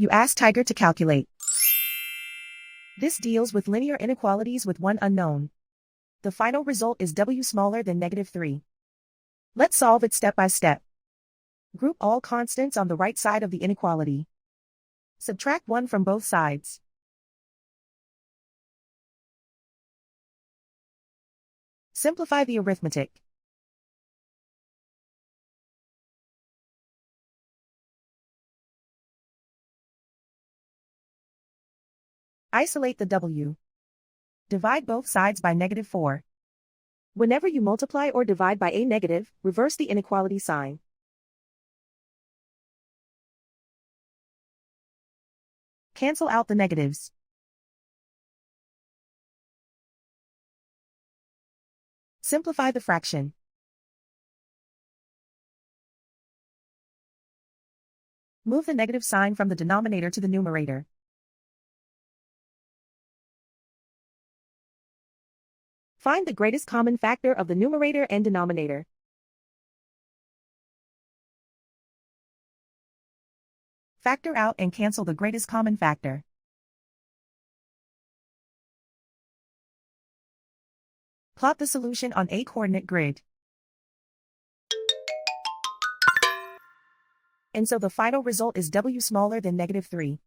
You ask Tiger to calculate. This deals with linear inequalities with one unknown. The final result is w smaller than -3. Let's solve it step by step. Group all constants on the right side of the inequality. Subtract 1 from both sides. Simplify the arithmetic. Isolate the w. Divide both sides by -4. Whenever you multiply or divide by a negative, reverse the inequality sign. Cancel out the negatives. Simplify the fraction. Move the negative sign from the denominator to the numerator. Find the greatest common factor of the numerator and denominator. Factor out and cancel the greatest common factor. Plot the solution on a coordinate grid. And so the final result is w smaller than -3.